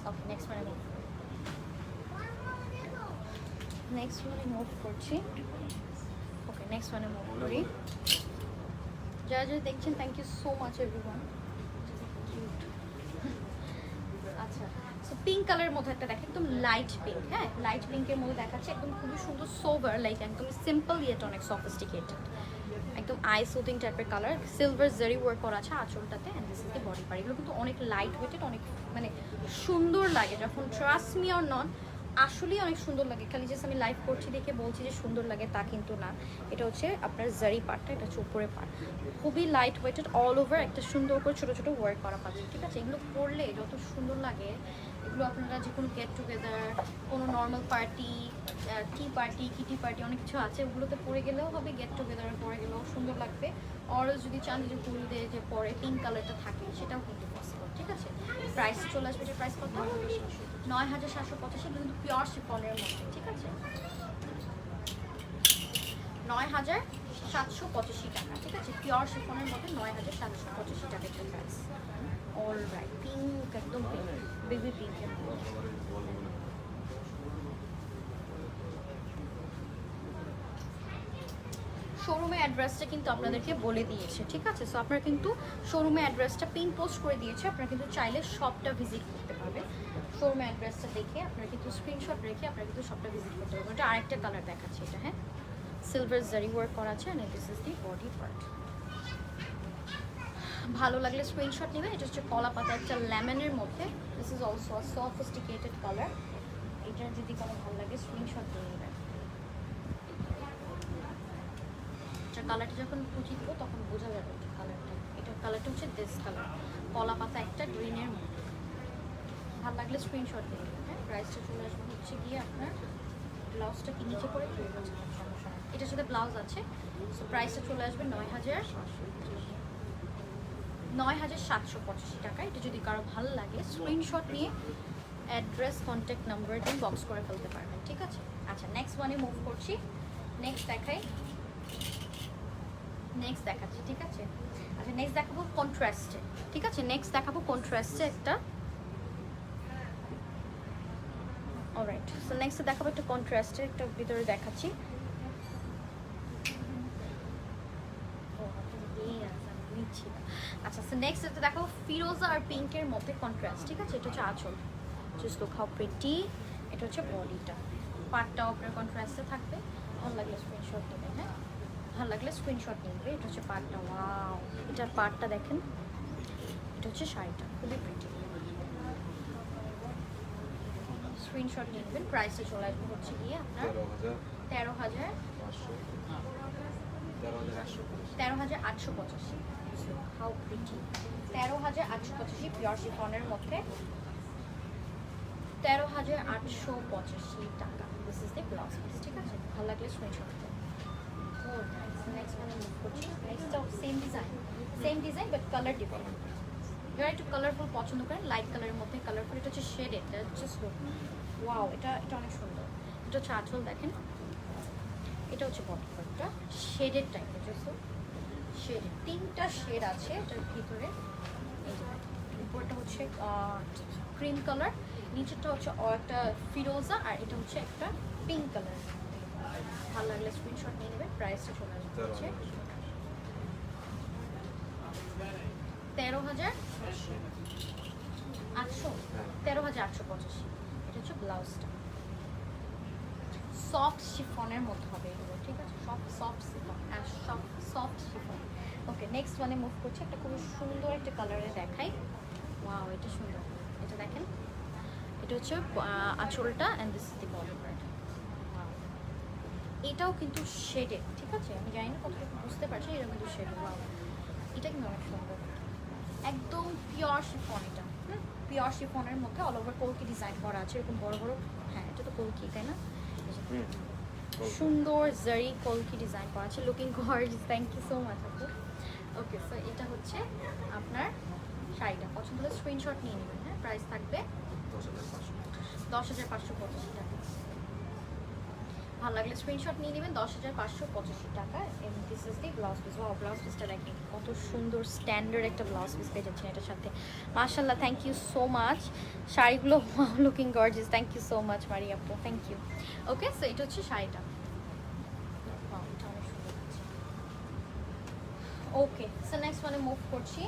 ওকে, নেক্সট ওয়ানে মুভ করছি। ওকে, নেক্সট ওয়ানে মুভ করি। যারা যারা দেখছেন, thank you so much everyone. আচ্ছা, সো পিঙ্ক কালারের মধ্যে একটা দেখেন, একদম লাইট পিঙ্ক। হ্যাঁ লাইট পিঙ্কের মধ্যে দেখাচ্ছে, একদম খুবই সুন্দর সোভার, লাইক একদম সিম্পল ইয়েট অনেক সফিস্টিকেটেড, একদম আই সুদিং টাইপের কালার। সিলভার জারি ওয়ার্ক করা আছে আঁচলটাতে, and this is the body part. এগুলো কিন্তু অনেক লাইট ওয়েটেড, অনেক মানে সুন্দর লাগে যখন, ট্রাস্ট মি অর নট, আসলেই অনেক সুন্দর লাগে। খালি জাস্ট আমি লাইভ করছি দেখে বলছি যে সুন্দর লাগে তা কিন্তু না। এটা হচ্ছে আপনার জারি পার্টটা, এটা হচ্ছে উপরের পার্ট, খুবই লাইট ওয়েটেড, অল ওভার একটা সুন্দর করে ছোটো ছোটো ওয়ার্ক করা পাচ্ছে, ঠিক আছে? এগুলো পরলে যত সুন্দর লাগে, এগুলো আপনারা যে কোনো গেট টুগেদার, কোনো normal party, tea party, Kitty party, অনেক কিছু আছে, ওগুলোতে পরে গেলেও হবে, গেট টুগেদারে পরে গেলেও সুন্দর লাগবে। অরও যদি চান যে হলুদে যে পরে পিঙ্ক কালারটা থাকে, সেটাও কিন্তু পসিবল, ঠিক আছে? প্রাইস চলে আসবে, এটার প্রাইস কত? 9785, কিন্তু পিওর শিফনের মধ্যে, ঠিক আছে? 9785 টাকা, ঠিক আছে? পিওর শিফনের মধ্যে 9785 টাকা একটা প্রাইস। অল রাইট, পিঙ্ক, একদম পিঙ্ক, বেবি পিঙ্কের মধ্যে। শোরুমের অ্যাড্রেসটা কিন্তু আপনাদেরকে বলে দিয়েছে, ঠিক আছে? সো আপনারা কিন্তু শোরুমের অ্যাড্রেসটা পিন পোস্ট করে দিয়েছে, আপনারা কিন্তু চাইলে শপটা ভিজিট করতে পারবেন। শোরুমের অ্যাড্রেসটা দেখে আপনারা কিন্তু স্ক্রিনশট রেখে আপনারা কিন্তু শপটা ভিজিট করতে পারবেন। এটা আরেকটা কালার দেখাচ্ছে, এটা হ্যাঁ সিলভার জারি ওয়ার্ক করা আছে, and this is the body part. ভালো লাগলে স্ক্রিনশট নেবেন। এটা হচ্ছে কলা পাতা একটা লেমনের মধ্যে, this is also a sophisticated colour. এটা যদি কোনো ভালো লাগে স্ক্রিনশট নিয়ে নেবেন। কালারটা যখন কুচি দিব তখন বোঝা যাবে এটা কালারটা। এটার কালারটা হচ্ছে দিস কালার, কলা পাতা একটা গ্রিনের মধ্যে। ভালো লাগলে স্ক্রিনশট নিয়ে নেবেন। হ্যাঁ প্রাইসটা চলে আসবে হচ্ছে গিয়ে আপনার ব্লাউজটা কি নিচে করে সমস্যা এটার সাথে ব্লাউজ আছে। সো প্রাইসটা চলে আসবে ৯,৭85 টাকা। এটা যদি কারো ভালো লাগে স্ক্রিনশট নিয়ে অ্যাড্রেস কন্ট্যাক্ট নাম্বার দিয়ে বক্স করে ফেলতে পারবেন, ঠিক আছে। আচ্ছা নেক্সট ওয়ানে মুভ করছি, নেক্সট দেখাচ্ছি, ঠিক আছে। আচ্ছা নেক্সট দেখাবো কন্ট্রাস্টে, ঠিক আছে। নেক্সট দেখাবো কন্ট্রাস্টে একটা, অলরাইট। সো নেক্সট দেখাবো একটা কন্ট্রাস্টের একটা ভিতরে দেখাচ্ছি। আচ্ছা সো নেক্সট এটা দেখাবো ফিরোজা আর পিঙ্কের মধ্যে কন্ট্রাস্ট, ঠিক আছে। এটা হচ্ছে আঁচল, জাস্ট লুক হাউ প্রিটি। এটা হচ্ছে বডিটা, পার্টটা আপনার কন্ট্রাস্টে থাকবে। ভালো লাগলে স্ক্রিনশট নেবেন, হ্যাঁ ভালো লাগলে স্ক্রিনশট নেবে। এটা হচ্ছে পার্টটা, ওয়াও এটার পার্টটা দেখেন। এটা হচ্ছে শাড়িটা, খুবই প্রিটি। স্ক্রিনশট নিয়ে নেবেন। প্রাইসটা চলে আসবে হচ্ছে গিয়ে আপনার 13,885। হাউ প্রিটি, 13,885 পিওর শিফনের মধ্যে 13,885 টাকা। This is the blouse piece, ঠিক আছে। ভালো লাগলে স্ক্রিনশট নেবেন। নেক্সট মানে মুভ করছি। Next same design but colour different. যারা একটু কালারফুল পছন্দ করেন, লাইট কালারের মধ্যে কালারফুল, এটা হচ্ছে শেডেড, জাস্ট লুক ওয়াও। এটা অনেক সুন্দর। এটা হচ্ছে আঁচল দেখেন, এটা হচ্ছে বডি পার্টটা শেডেড টাইপের, জাস্ট শেডেড। 3টা শেড আছে এটার ভিতরে। এই যে উপরটা হচ্ছে ক্রিম কালার, নিচেরটা হচ্ছে একটা ফিরোজা, আর এটা হচ্ছে একটা পিঙ্ক কালার। ভালো লাগলে স্ক্রিনশট নিয়ে নেবেন। প্রাইসটা চলে আসবে হচ্ছে 13,885। এটা হচ্ছে ব্লাউজটা, সফট শিফনের মধ্যে হবে এগুলো, ঠিক আছে। Soft chiffon, soft chiffon. Okay next ওয়ানে মুভ করছি। একটা খুবই সুন্দর একটা কালারে দেখাই। ওয়াও এটা সুন্দর। এটা দেখেন, এটা হচ্ছে আঁচলটা and this is the body part. এটাও কিন্তু শেডেড, ঠিক আছে। আমি জানি না কতটুকু বুঝতে পারছি, এটা কিন্তু শেডেড। ওয়াও এটা কিন্তু অনেক সুন্দর, একদম পিওর শিফন। এটা পিওর শিফনের মধ্যে অল ওভার কলকি ডিজাইন করা আছে, এরকম বড় বড়। হ্যাঁ এটা তো কলকি, তাই না? সুন্দর জারি কলকি ডিজাইন করা আছে, looking gorgeous. Thank you so much আপু। ওকে সো এটা হচ্ছে আপনার শাড়িটা। পছন্দ হলে স্ক্রিনশট নিয়ে নেবেন, হ্যাঁ। প্রাইস থাকবে 10,585 টাকা। ভালো লাগলে স্ক্রিনশট নিয়ে নেবেন, 10,585 টাকা। এবং this is the blouse piece. Wow blouse পিসটা দেখেন কত সুন্দর, স্ট্যান্ডার্ড একটা ব্লাউজ পিস পেয়ে যাচ্ছেন এটার সাথে। মাশাআল্লাহ, থ্যাংক ইউ সো মাচ। শাড়িগুলো wow looking gorgeous. Thank you so much মারি আপু, থ্যাংক ইউ। ওকে সো এটা হচ্ছে শাড়িটা। ওয়াও এটা অনেক সুন্দর লাগছে। ওকে সো নেক্সট ওয়ানে মুভ করছি।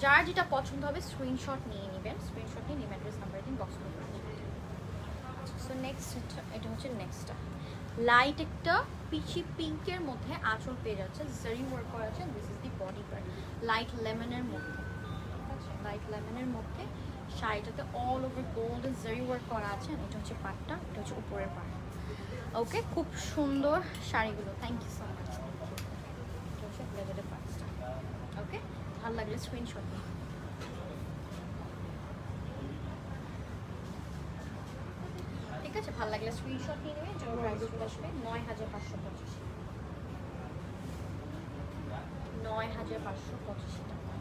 যার যেটা পছন্দ হবে স্ক্রিনশট নিয়ে নেবেন। স্ক্রিনশট নিয়ে নেবেন, অ্যাড্রেস নাম্বার দিন বক্স করে দেবেন। সো নেক্সট এটা হচ্ছে নেক্সটটা লাইট একটা পিচি পিঙ্কের মধ্যে আঁচল পেয়ে যাচ্ছে, জারি ওয়ার্ক করা আছে। This is the body part, light লেমনের মধ্যে, ঠিক আছে। লাইট লেমনের মধ্যে শাড়িটাতে all over golden zari work করা আছে। এটা হচ্ছে পার্টটা, এটা হচ্ছে উপরের পার্ট। ওকে খুব সুন্দর শাড়িগুলো, থ্যাংক ইউ সো মাচ। এটা হচ্ছে ব্লেজারের পার্টটা। ওকে ভালো লাগলে স্ক্রিনশট নিন। ঠিক আছে, ভালো লাগলে স্ক্রিনশট নিয়ে নেবেন। জন্য প্রাইস চলে আসবে 9,585। 9,585 টাকা।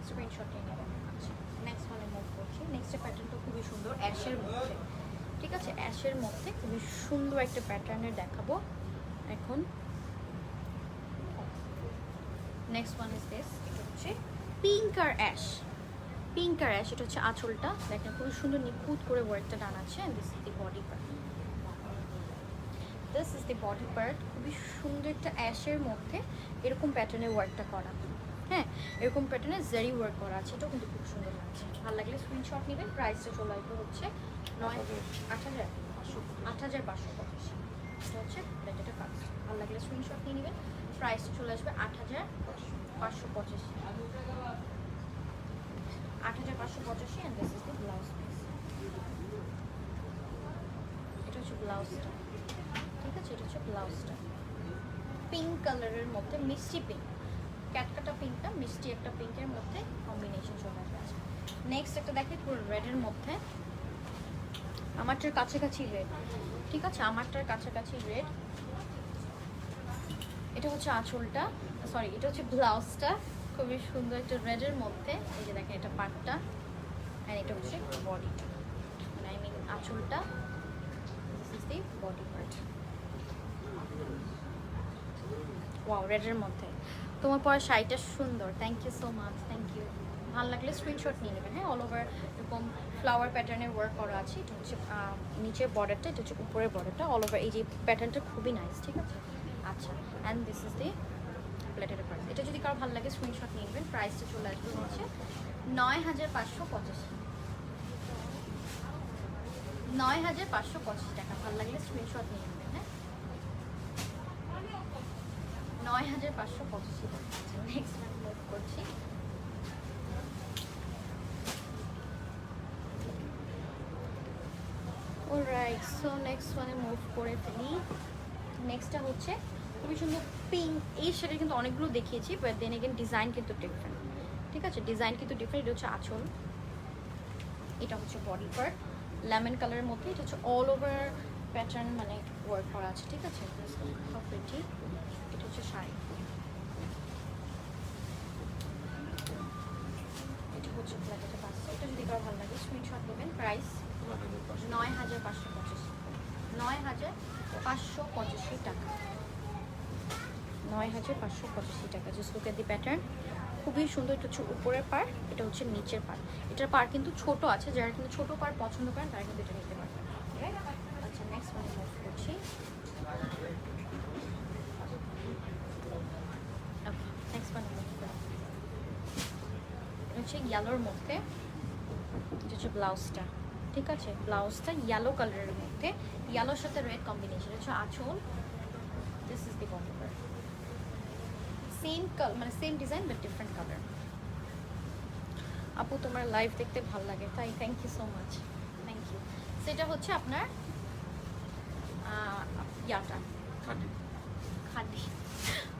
স্ক্রিনশট নিয়ে নেবেন। আচ্ছা নেক্সট ওয়ানে মুভ করছি। নেক্সট প্যাটার্নটা খুবই সুন্দর, অ্যাশের মধ্যে, ঠিক আছে। অ্যাশের মধ্যে খুবই সুন্দর একটা প্যাটার্নের দেখাবো এখন। Next one is this. এটা হচ্ছে পিঙ্ক আর অ্যাশ, পিঙ্ক আর অ্যাশ। এটা হচ্ছে আঁচলটা দেখেন, খুবই সুন্দর নিখুঁত করে ওয়ার্কটা টান আছে। This is the body part, this is the body part. খুবই সুন্দর একটা অ্যাশের মধ্যে এরকম প্যাটার্নের ওয়ার্কটা করা, হ্যাঁ এরকম প্যাটার্নে জারি ওয়ার্ক করা আছে। এটাও কিন্তু খুব সুন্দর লাগছে। ভালো লাগলে স্ক্রিনশট নেবেন। প্রাইসটা চলে আসবে হচ্ছে 8,585। এটা হচ্ছে প্যাটার্নটা কাজ। ভালো লাগলে স্ক্রিনশট নিয়ে নেবেন। প্রাইসটা চলে আসবে 8,585। 8,585 and this is the blouse piece. এটা হচ্ছে ব্লাউজটা, ঠিক আছে। এটা হচ্ছে ব্লাউজটা পিঙ্ক কালারের মধ্যে, মিষ্টি পিঙ্ক, ক্যাটকাটা পিঙ্কটা মিষ্টি একটা পিঙ্কের মধ্যে কম্বিনেশন চলে আসবে। নেক্সট একটা দেখি পুরো রেডের মধ্যে। আমারটার কাছাকাছি রেড, ঠিক আছে, আমারটার কাছাকাছি রেড। এটা হচ্ছে আঁচলটা, সরি এটা হচ্ছে ব্লাউজটা, খুবই সুন্দর একটা রেডের মধ্যে। এই যে দেখেন এটা পাটটা, অ্যান্ড এটা হচ্ছে বডিটা, মানে আই মিন আঁচলটা, this is the body part. Wow, রেডের মধ্যে তোমার পরা শাড়িটা সুন্দর, thank you so much, thank you. ভালো লাগলে স্ক্রিনশট নিয়ে নেবেন, হ্যাঁ। অল ওভার এরকম ফ্লাওয়ার প্যাটার্নের ওয়ার্ক করা আছে। এটা হচ্ছে নিচের বর্ডারটা, এটা হচ্ছে উপরের বর্ডারটা, অল ওভার এই যে প্যাটার্নটা খুবই নাইস, ঠিক আছে। আচ্ছা, অ্যান্ড দিস ইজ দি প্লেটের পার্ট। এটা যদি কারো ভালো লাগে স্ক্রিনশট নিয়ে নেবেন। প্রাইসটা চলে আসবে হচ্ছে 9585, 9585 টাকা। ভালো লাগলে স্ক্রিনশট নিয়ে নেবেন, হ্যাঁ। 9585 টাকা। নেক্সট ওয়ান মুভ করছি। অলরাইট, সো নেক্সট ওয়ানে মুভ করে ফেলি। নেক্সটটা হচ্ছে খুবই সুন্দর পিঙ্ক। এই শাড়ি কিন্তু অনেকগুলো দেখিয়েছি, বাট দেন এগেন ডিজাইন কিন্তু ডিফারেন্ট, ঠিক আছে, ডিজাইন কিন্তু ডিফারেন্ট। এটা হচ্ছে আঁচল, এটা হচ্ছে বডি পার্ট লেমন কালারের মধ্যে। এটা হচ্ছে অল ওভার প্যাটার্ন মানে ওয়ার্ক করা আছে, ঠিক আছে। এটা হচ্ছে শাড়ি, এটা হচ্ছে ব্ল্যাক, এটা পাঁচশো। এটা যদি কারো ভালো লাগে স্ক্রিনশট নেবেন। প্রাইস 9585, 9585 টাকা, 9585 টাকা। Just look at the pattern, খুবই সুন্দর। এটা হচ্ছে উপরের পার, এটা হচ্ছে নিচের পার। এটার পার কিন্তু ছোট আছে, যারা কিন্তু ছোট পার পছন্দ করেন তারা কিন্তু এটা নিতে পারবেন। আচ্ছা, নেক্সট ওয়ান মুভ করছি। নেক্সট ওয়ান মুভ করি। এটা হচ্ছে ইয়েলোর মধ্যে, এটা হচ্ছে ব্লাউজটা, ঠিক আছে। ব্লাউজটা ইয়েলো কালারের মধ্যে, ইয়েলোর সাথে রেড কম্বিনেশন। এটা হচ্ছে আঁচল, this is the body part. Same colour মানে same design but different colour. আপু তোমার লাইভ দেখতে ভালো লাগে, তাই thank you so much, thank you. সেটা হচ্ছে আপনার ইয়াটা খাদি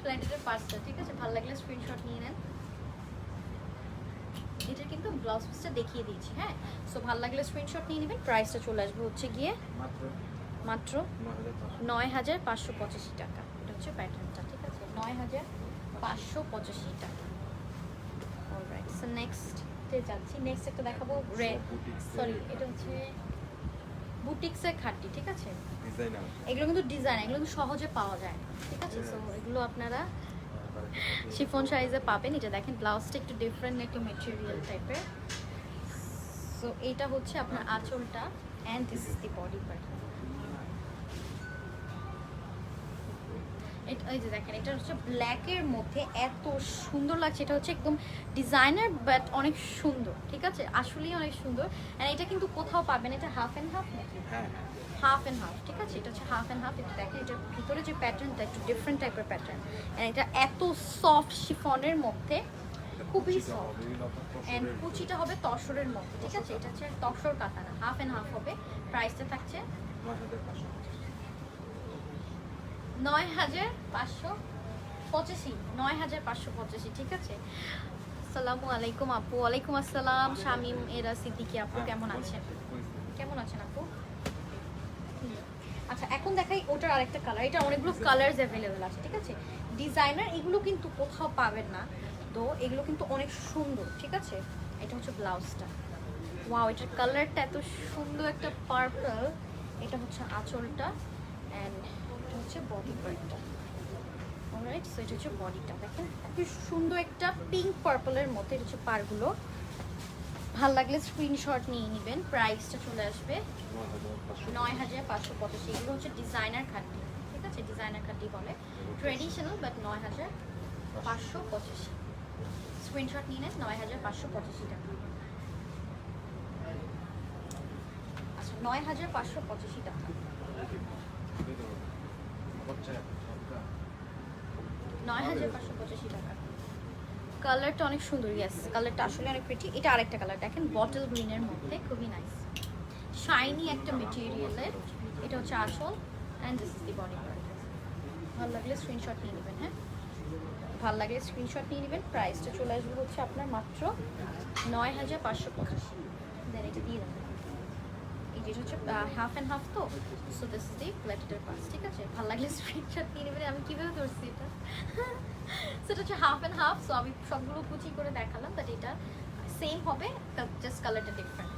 প্ল্যান্টের পার্টসটা, ঠিক আছে। ভালো লাগলে স্ক্রিনশট নিয়ে নেন। এটা কিন্তু ব্লাউজ পিসটা দেখিয়ে দিয়েছি, হ্যাঁ। সো ভালো লাগলে স্ক্রিনশট নিয়ে নেবেন। প্রাইসটা চলে আসবে হচ্ছে গিয়ে মাত্র 9585 টাকা। এটা হচ্ছে প্যাটার্নটা, ঠিক আছে, 9585 টাকা। অলরাইট, সো নেক্সটে যাচ্ছি। নেক্সট একটা দেখাবো রেড, সরি এটা হচ্ছে বুটিক্সের খাটি, ঠিক আছে। এগুলো কিন্তু ডিজাইন, এগুলো কিন্তু সহজে পাওয়া যায়, ঠিক আছে। সো এগুলো আপনারা শিফন সাইজে পাবেন। এটা দেখেন ব্লাউজটা একটু ডিফারেন্ট, একটু মেটেরিয়াল টাইপের। সো এইটা হচ্ছে আপনার আঁচলটা, and this is the body part. এই যে দেখেন, এটা হচ্ছে ব্ল্যাকের মধ্যে, এত সুন্দর লাগছে। এটা হচ্ছে একদম ডিজাইনার বাট অনেক সুন্দর, ঠিক আছে, আসলেই অনেক সুন্দর। অ্যান্ড এটা কিন্তু কোথাও পাবেন, এটা হাফ অ্যান্ড হাফ নাকি, হাফ অ্যান্ড হাফ, ঠিক আছে। এটা হচ্ছে হাফ অ্যান্ড হাফ। এটা দেখেন, এটার ভিতরে যে প্যাটার্নটা একটু ডিফারেন্ট টাইপের প্যাটার্ন, অ্যান্ড এটা এত সফট শিফনের মধ্যে, খুবই সফট। অ্যান্ড কুচিটা হবে তসরের মধ্যে, ঠিক আছে। এটা হচ্ছে tussar katana, half and half হবে। প্রাইসটা থাকছে 9585, 9585, ঠিক আছে। আসসালামু আলাইকুম আপু। ওয়ালাইকুম আসসালাম শামিম এরা সিদ্দিকি আপু, কেমন আছেন? কেমন আছেন আপু? আচ্ছা, এখন দেখাই ওটার আরেকটা কালার। এটা অনেকগুলো কালারস অ্যাভেলেবেল আছে, ঠিক আছে। ডিজাইনার এগুলো কিন্তু কোথাও পাবেন না, তো এগুলো কিন্তু অনেক সুন্দর, ঠিক আছে। এটা হচ্ছে ব্লাউজটা, ওয়াও, এটার কালারটা এত সুন্দর, একটা পার্পল। এটা হচ্ছে আঁচলটা, অ্যান্ড এটা হচ্ছে বডি পার্টটা। অলরাইট, সো এটা হচ্ছে বডিটা, দেখেন খুবই সুন্দর একটা পিঙ্ক পার্পলের মধ্যে। এটা হচ্ছে পারগুলো। ভাল লাগলে স্ক্রিনশট নিয়ে নেবেন। প্রাইসটা চলে আসবে 9585। এগুলো হচ্ছে ডিজাইনার খাটি, ঠিক আছে, ডিজাইনার খাটি বলে, ট্রেডিশনাল বাট 9585। স্ক্রিনশট নিয়ে নেন, 9585 টাকা। আচ্ছা, 9585 টাকা, 9585 টাকা। কালারটা অনেক সুন্দর, ইয়েস, কালারটা আসলে অনেক প্রিটি। এটা আরেকটা কালার দেখেন, বটল গ্রিনের মধ্যে, খুবই নাইস, শাইনি একটা মেটেরিয়ালের। এটা হচ্ছে আসল, and this is the body part. ভালো লাগলে স্ক্রিনশট নিয়ে নেবেন, হ্যাঁ, ভালো লাগলে স্ক্রিনশট নিয়ে নেবেন। প্রাইসটা চলে আসবে হচ্ছে আপনার মাত্র 9585। দেন এটা দিয়ে দেবেন। এই যেটা হচ্ছে হাফ অ্যান্ড হাফ তো, so this is the plated parts, ঠিক আছে? ভালো লাগলে স্ক্রিনশট নিয়ে নেবেন। আমি কীভাবে ধরছি এটা, সেটা হচ্ছে হাফ অ্যান্ড হাফ। সো আমি সবগুলো কুচি করে দেখালাম, বাট এটা সেম হবে, জাস্ট কালারটা ডিফারেন্ট।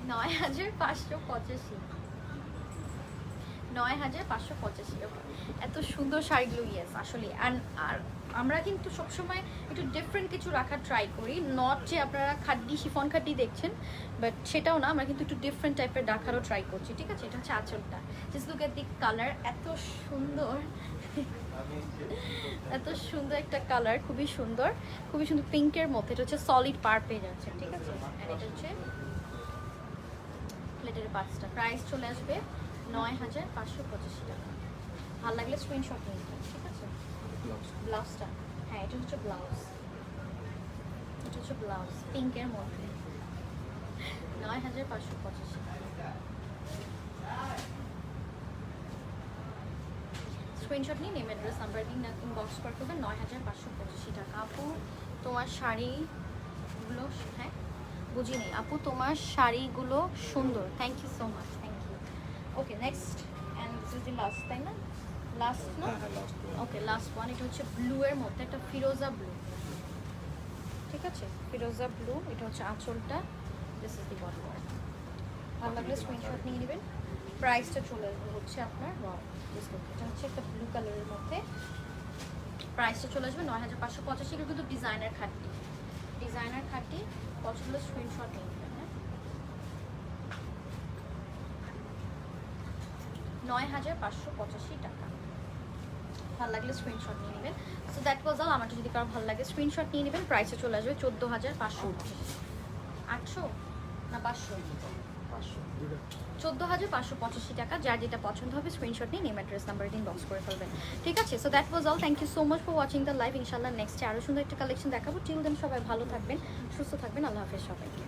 9585, 9585। এত সুন্দর শাড়িগুলো, ইয়েস আসলে। আর আমরা কিন্তু সবসময় একটু ডিফারেন্ট কিছু রাখার ট্রাই করি, নট যে আপনারা খাড্ডি শিফন খাড্ডি দেখছেন, বাট সেটাও না, আমরা কিন্তু একটু ডিফারেন্ট টাইপের রাখারও ট্রাই করছি, ঠিক আছে? এটা হচ্ছে আঁচলটা, just look at the colour, এত সুন্দর, এত সুন্দর একটা কালার, খুবই সুন্দর, খুবই সুন্দর পিঙ্কের মধ্যে। এটা হচ্ছে সলিড পার পেয়ে যাচ্ছে, ঠিক আছে? আর এটা হচ্ছে প্লেটের পাঁচটা, প্রাইস চলে আসবে 9585 টাকা। ভালো লাগলে স্ক্রিনশট নিয়ে নেবেন, ঠিক আছে? ব্লাউজটা, হ্যাঁ এটা হচ্ছে ব্লাউজ, এটা হচ্ছে ব্লাউজ পিঙ্কের মধ্যে, 9585 টাকা। স্ক্রিনশট নিয়ে নেম অ্যাড্রেস নাম্বার দিন, ইনবক্স করে করবেন। 9585 টাকা। আপু তোমার শাড়িগুলো, হ্যাঁ বুঝি নেই আপু, তোমার শাড়িগুলো সুন্দর, thank you so much, thank you. Okay next, and this is the last, তাই না? লাস্ট না? হ্যাঁ লাস্ট ওকে লাস্ট ওয়ান। এটা হচ্ছে ব্লু এর মধ্যে, একটা ফিরোজা ব্লু, ঠিক আছে? ফিরোজা ব্লু, এটা হচ্ছে আঁচলটা, দিস ইজ দি বডি। ভালো লাগলে স্ক্রিনশট নিয়ে নেবেন। প্রাইসটা চলে আসবে হচ্ছে আপনার, এটা হচ্ছে একটা ব্লু কালারের মধ্যে, প্রাইসটা চলে আসবে 9585। এগুলো কিন্তু ডিজাইনার খাটটি, ডিজাইনার খাটটি, পছন্দ স্ক্রিনশট নিয়ে নেবেন। হ্যাঁ 9585 টাকা। ভালো লাগলে স্ক্রিনশট নিয়ে নেবেন। So that was all. আমারটা যদি কারো ভালো লাগে স্ক্রিনশট নিয়ে নেবেন। প্রাইসে চলে আসবে 14500, 800 না 500, 14585 টাকা। যার যেটা পছন্দ হবে স্ক্রিনশট নিয়ে নেম অ্যাড্রেস নাম্বার ইনবক্স করে ফেলবেন, ঠিক আছে? So that was all. Thank you so much for watching the live. ইনশাল্লাহ নেক্সটে আরও সুন্দর একটা কালেকশন দেখাবো। টিল দেন সবাই ভালো থাকবেন, সুস্থ থাকবেন। আল্লাহ হাফেজ সবাইকে।